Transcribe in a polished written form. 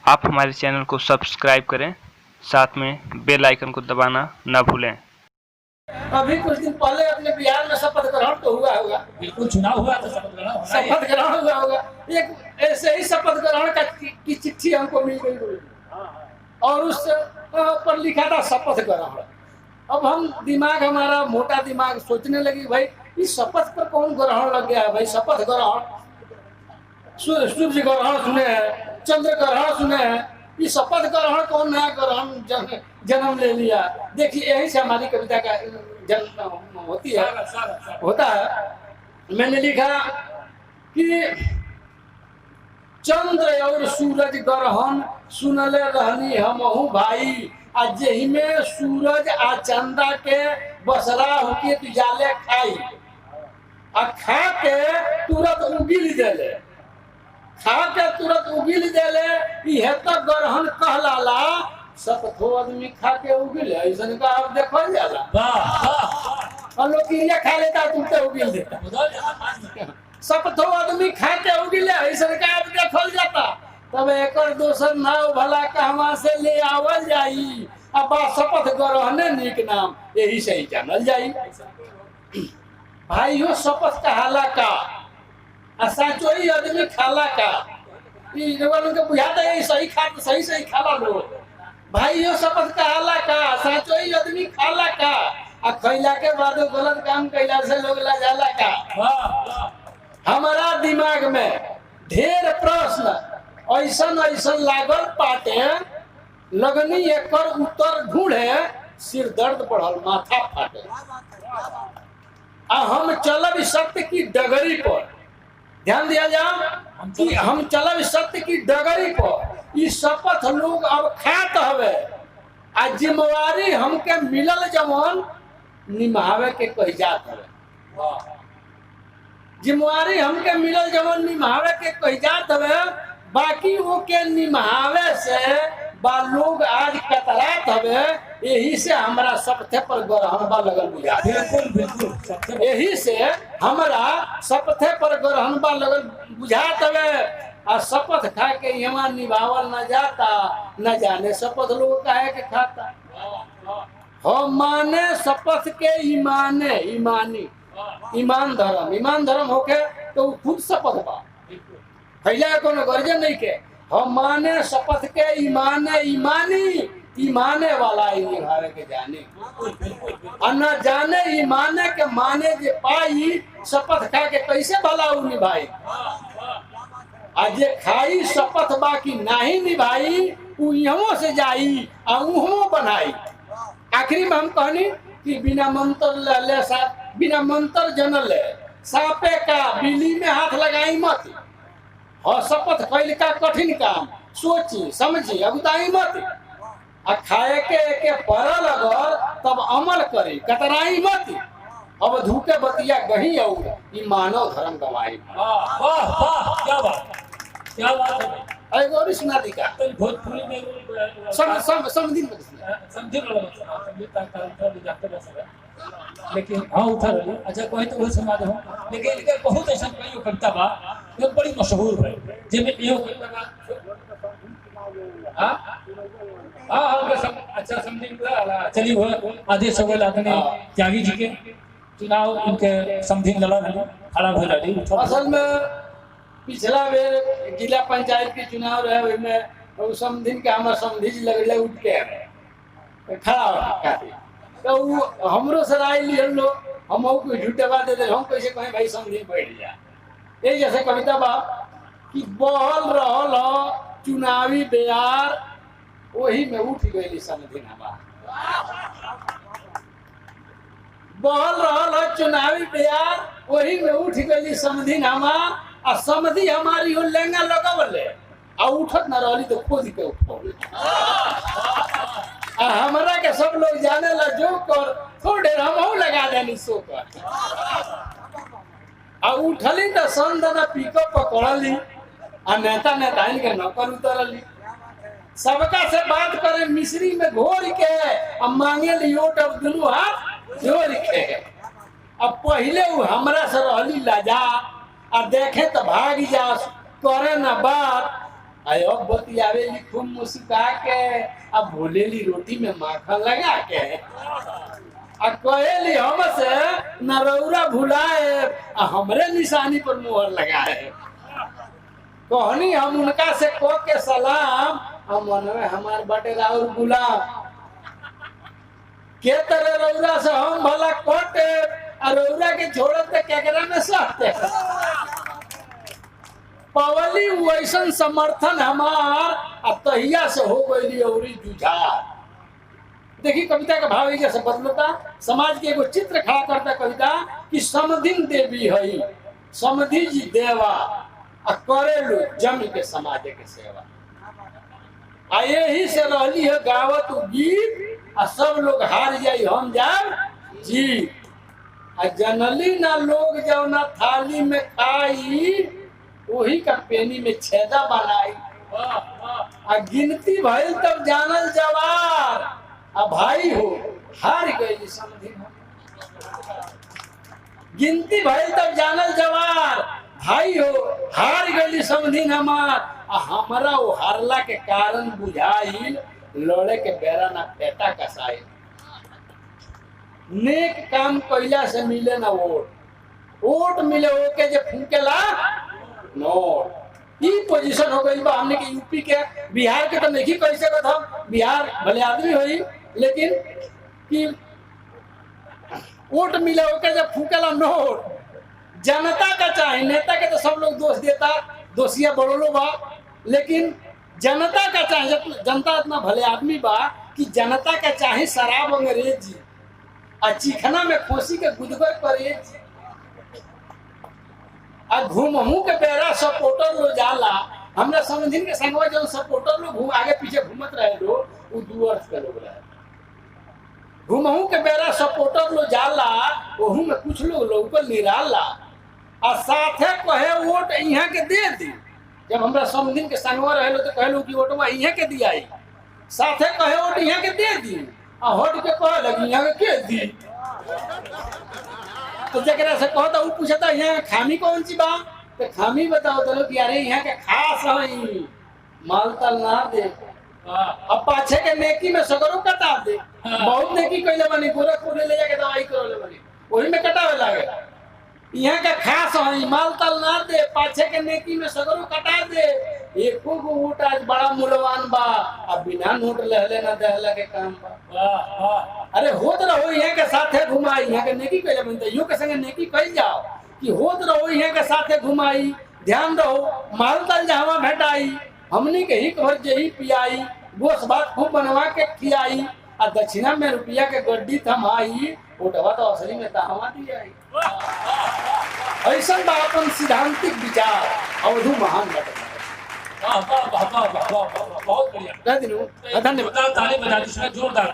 आप हमारे चैनल को सब्सक्राइब करें, साथ में बेल आइकन को दबाना न भूलें। अभी कुछ दिन पहले अपने बिहार में शपथ ग्रहण तो हुआ होगा। बिल्कुल चुनाव हुआ तो शपथ ग्रहण हुआ होगा। एक ऐसे ही शपथ ग्रहण की चिट्ठी हमको मिल गई और उस पर लिखा था शपथ ग्रहण। अब हम दिमाग हमारा मोटा दिमाग सोचने लगी भाई इस शपथ पर कौन ग्रहण लग गया है भाई। शपथ ग्रहण सूर्य ग्रहण सुने हैं, चंद्र ग्रहण सुने हैं, ये शपथ ग्रहण कौन नया ग्रहण जन्म ले लिया। देखिए यही से हमारी कविता का जन्म होता है। मैंने लिखा कि चंद्र और सूरज ग्रहण सुनले रहनी हमहू भाई, आज ही में सूरज आ चंदा के बसरा होके जाले खाई आ खा के तुरंत उगिल देले, खा के तुरंत उगिल देले। यह तो ग्रहण कहलाला शपथो आदमी खा के उगिल ऐसा का आप देखो जाला। और लोग ये खा लेता तुम तो उगिल देता। शपथो आदमी खा के उगिल ऐसा का आप देखो जाता। तब एक दोसर नाव भला कहवा से ले आवल जाई। अब शपथ ग्रहण निक नाम यही से ही जानल जाई। भाई हो शपथ कहाला का साचो ही आदमी खाला का के बुझाता है सही सही खाला लोग। भाई हो शपथ कहाला का साचो ही आदमी खाला का आ खैला के बाद गलत काम कैला से लोग लाजाला का। हमारा दिमाग में ढेर प्रश्न ऐसा लागल पाटे लगनी एकर उत्तर ढूंढे सिर दर्द बढ़ल माथा फाटे। आ हम चलब सत्य की डगरी पर, ध्यान दिया जाओ कि हम चलब सत्य की डगरी पर। ये शपथ लोग अब खात हवे आ जिम्मेवारी हमके मिलल जवन निभावे के कही जात हवे। जिम्मेवारी हमके मिलल जवन निभावे के कही जात हवे। बाकी वो के निभावे से बा लोग आज कतरात हवे। यही से हमारा शपथे पर ग्रहण बा लगल बुझा। बिल्कुल यही से हमारा शपथे पर ग्रहण बा लगल बुझात हवे। आ शपथ खा के यहाँ निभावल न जाता, न जाने शपथ लोग काहे के खाता। हम माने शपथ के ईमाने ईमानी ईमान धर्म होके तो खुद शपथ बा पहले कोनो गर्जन नहीं के। हम माने शपथ के ईमाने ईमानी ईमाने वाला ही निभावे के जाने और न जाने ईमाने के माने जे पाई शपथ खा के कैसे भला उ निभाई। आज ये खाई शपथ बाकी नहीं निभाई उ यहाँ से जाई आ उहों बनाई। आखिरी में हम कहनी कि बिना मंत्र ले बिना मंत्र जनल सापे का बिल्ली में हाथ लगाई मत। और शपथ कैल का कठिन काम सोची समझी अगुताई मत। आ खाए के परल अगर तब अमल करी कतराई मत। अब धूके बतिया गही और ये मानव धर्म गवाई। क्या बात है। और सुना दी का भोजपुरी में लेकिन हाँ उठा रही। अच्छा कहीं तो वही सुना दो। लेकिन इनके बहुत ऐसा कई कविता बा जो बड़ी मशहूर है जिनमें यो अच्छा समझिंग चली वो आदेश हो गए आदमी त्यागी जी के चुनाव इनके समझिंग लड़ा खड़ा हो रही। असल में पिछला बेर जिला पंचायत के चुनाव रहे में समझिन के हमारे समझी लगले उठ के खड़ा तो हमरो सराय लिहन लोग हम को झूठे बात देते हम कैसे कहें भाई समझी बैठ जा। ये जैसे कविता बा कि बहल रहल चुनावी बेयार वही में उठ गई समझी हमार। बहल रहल चुनावी बेयार वही में उठ गई समझी हमार। आ समझी हमारी हो लेंगा लगावले आ उठत न रहली तो खोद के उठौले। हमारा के सब लोग जाने ला जो कर थोड़े हम लगा देनी सो कर आ उठली तो संदना पिकअप पकड़ली आ नेता इनके नौकर उतरली। सबका से बात करे मिश्री में घोर के अब मांगे लियोट अब दुनू हाथ जोड़ के। अब पहले वो हमरा से रहली लाजा आ देखे तो भाग जा करे न बात आयो बतियावेली खूब मुस्कुरा के, अब भोलेली रोटी में माखन लगा के, आ कहेली हमसे नरौरा भुलाए आ हमरे निशानी पर मोहर लगाए। कहनी हम उनका से को के सलाम, हम मनवे हमार बटे राउर गुलाम, के तरह रौरा से हम भला कोटे आ रौरा के छोड़ते केकरा में सहते। पवली वैसन समर्थन हमार आ तहिया से हो गई औरी जुझार। देखी कविता का भाव कैसे बदलता, समाज के एगो चित्र खड़ा करता कविता कि समधिन देवी हई समधि जी देवा आ करेलु जमी के समाज के सेवा। आ यही से रहली है गावत गीत आ सब लोग हार जाई हम जाब जी। आ जनली ना लोग जब ना थाली में खाई वही का पेनी में छेदा बनाई। आ गिनती भइल तब जानल जवार आ भाई हो हार गई समझी। गिनती भइल तब जानल जवार भाई हो हार गई समझी हमार। आ हमारा वो हारला के कारण बुझाई लड़े के बेरा ना पेटा कसाई। नेक काम कैला से मिले ना वोट, वोट मिले ओके जे फूकेला नोट। ई पोजीशन हो गई बा हमने के यूपी के बिहार के तो नहीं कह सकत हम, बिहार भले आदमी होई लेकिन कि वोट मिले ओके जब फूकेला नोट। जनता का चाहे, नेता के तो सब लोग दोष देता, दोषिया बड़ोलो बा, लेकिन जनता का चाहे जनता इतना भले आदमी बा कि जनता का चाहे शराब अंग्रेजी आ चिखना में खोसी के गुदगर परहेज आ घूमहू के बेरा सपोर्टर लो जाला। हमरा समझिन के संगवा जो सपोर्टर लोग घूम आगे पीछे घूमत रहे लो वो 2 वर्ष के लोग रहे। घूमहू के बेरा सपोर्टर लो जाला ओहू में कुछ लोग लोकल निराला आ साथे कहे वोट यहाँ के दे दी। जब हमरा समझिन के संगवा रहे लो तो कहलो कि वोटवा यहाँ के दियाई, साथे कहे वोट यहाँ के दे दी आ हट के कहे लगी यहाँ के दी। तो जरा से कहता वो पूछता यहाँ खामी कौन सी बा, तो खामी बताओ तो लोग यार यहाँ के खास है मालतल ना दे। अब पाछे के नेकी में सगरों कटा दे, बहुत नेकी कैले बनी गोरखपुर ले जाके दवाई करले बनी वही में कटावे लागे। यहाँ का खास है मालतल ना दे, पाछे के नेकी में सगरों कटा दे। एको गो वोट आज बड़ा मूल्यवान बा, अब बिना नोट लहले ना दहला के काम बा। अरे होत रहो यहाँ के साथे घुमाई, यहाँ के नेकी कैले बनते यो के संगे नेकी कैल जाओ कि होत रहो यहाँ के साथे घुमाई। ध्यान रहो मालतल जहाँ भेटाई हमनी के ही घर जही पियाई। गोश भात खूब बनवा के खियाई आ दक्षिणा में रुपया के गड्डी थमाई। वोटवा तो असली में तहवा दियाई। ऐसा बा अपन सिद्धांतिक विचार अवधु महान बता। बहुत बढ़िया, धन्यवाद। ताली बजा दीजिए जोरदार।